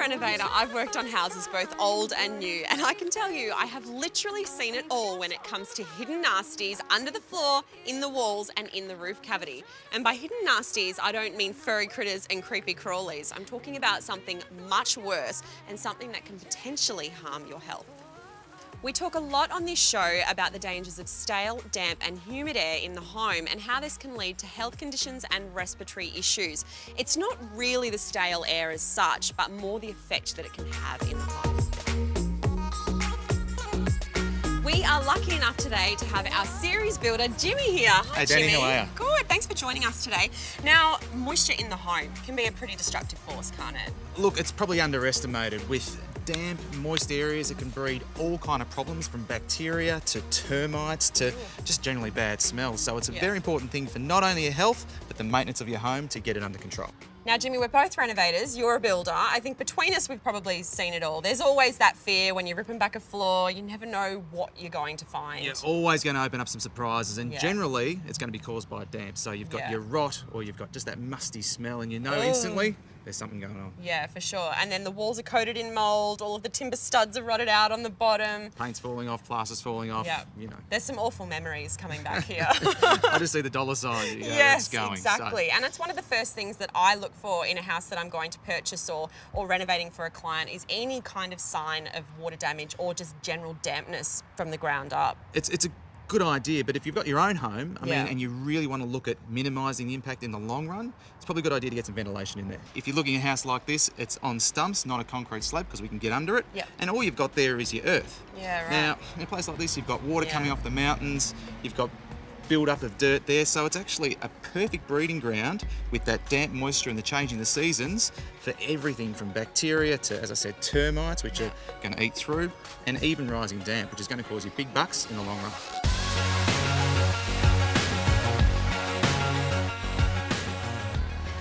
renovator, I've worked on houses both old and new, and I can tell you I have literally seen it all when it comes to hidden nasties under the floor, in the walls and in the roof cavity. And by hidden nasties, I don't mean furry critters and creepy crawlies. I'm talking about something much worse and something that can potentially harm your health. We talk a lot on this show about the dangers of stale, damp and humid air in the home and how this can lead to health conditions and respiratory issues. It's not really the stale air as such, but more the effect that it can have in the home. We are lucky enough today to have our series builder, Jimmy, here. Hi, Hey, Dani, Jimmy. how are you? Good, thanks for joining us today. Now, moisture in the home can be a pretty destructive force, can't it? Look, it's probably underestimated. With damp, moist areas, it can breed all kind of problems from bacteria to termites to just generally bad smells. So it's a very important thing for not only your health, but the maintenance of your home to get it under control. Now, Jimmy, we're both renovators. You're a builder. I think between us, we've probably seen it all. There's always that fear when you're ripping back a floor. You never know what you're going to find. You're always going to open up some surprises, and generally, it's going to be caused by damp. So you've got your rot, or you've got just that musty smell, and you know instantly there's something going on. Yeah, for sure. And then the walls are coated in mould. All of the timber studs are rotted out on the bottom. Paint's falling off, plaster's falling off. Yeah, you know. There's some awful memories coming back here. I just see the dollar sign. Yes, going, exactly. So. And it's one of the first things that I look for in a house that I'm going to purchase or renovating for a client is any kind of sign of water damage or just general dampness from the ground up. It's a good idea, but if you've got your own home, I mean, and you really want to look at minimising the impact in the long run, it's probably a good idea to get some ventilation in there. If you're looking at a house like this, it's on stumps, not a concrete slab, because we can get under it. And all you've got there is your earth. Yeah, right. Now, in a place like this, you've got water coming off the mountains, you've got build-up of dirt there, so it's actually a perfect breeding ground with that damp moisture and the change in the seasons for everything from bacteria to, as I said, termites, which are going to eat through, and even rising damp, which is going to cause you big bucks in the long run.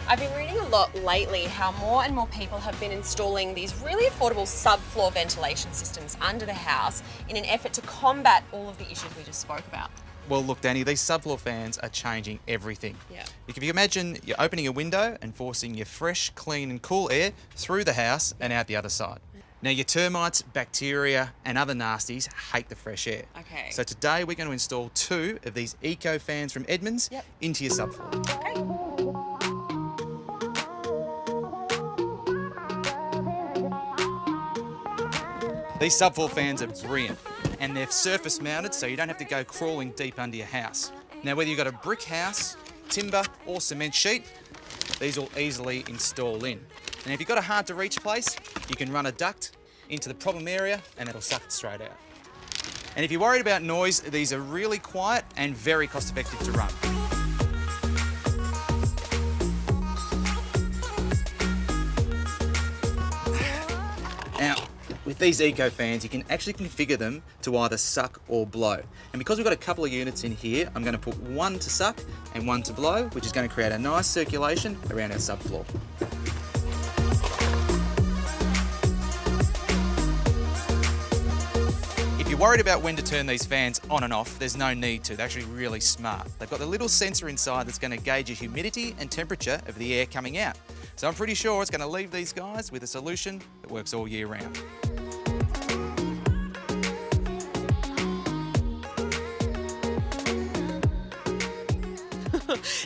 I've been reading a lot lately how more and more people have been installing these really affordable subfloor ventilation systems under the house in an effort to combat all of the issues we just spoke about. Well, look, Dani, these subfloor fans are changing everything. If you imagine you're opening a window and forcing your fresh, clean and cool air through the house and out the other side. Now, your termites, bacteria and other nasties hate the fresh air. So today we're going to install 2 of these EcoFans from Edmunds into your subfloor. These subfloor fans are brilliant, and they're surface mounted, so you don't have to go crawling deep under your house. Now, whether you've got a brick house, timber or cement sheet, these will easily install in. And if you've got a hard to reach place, you can run a duct into the problem area and it'll suck it straight out. And if you're worried about noise, these are really quiet and very cost effective to run. Now, with these EcoFans, you can actually configure them to either suck or blow. And because we've got a couple of units in here, I'm going to put one to suck and one to blow, which is going to create a nice circulation around our subfloor. If you're worried about when to turn these fans on and off, there's no need to. They're actually really smart. They've got the little sensor inside that's going to gauge the humidity and temperature of the air coming out. So I'm pretty sure it's going to leave these guys with a solution that works all year round.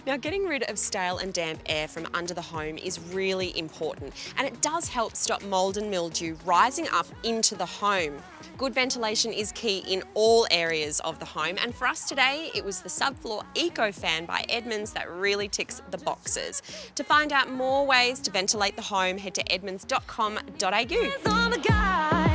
Now, getting rid of stale and damp air from under the home is really important, and it does help stop mould and mildew rising up into the home. Good ventilation is key in all areas of the home, and for us today, it was the subfloor EcoFan by Edmunds that really ticks the boxes. To find out more ways to ventilate the home, head to edmunds.com.au.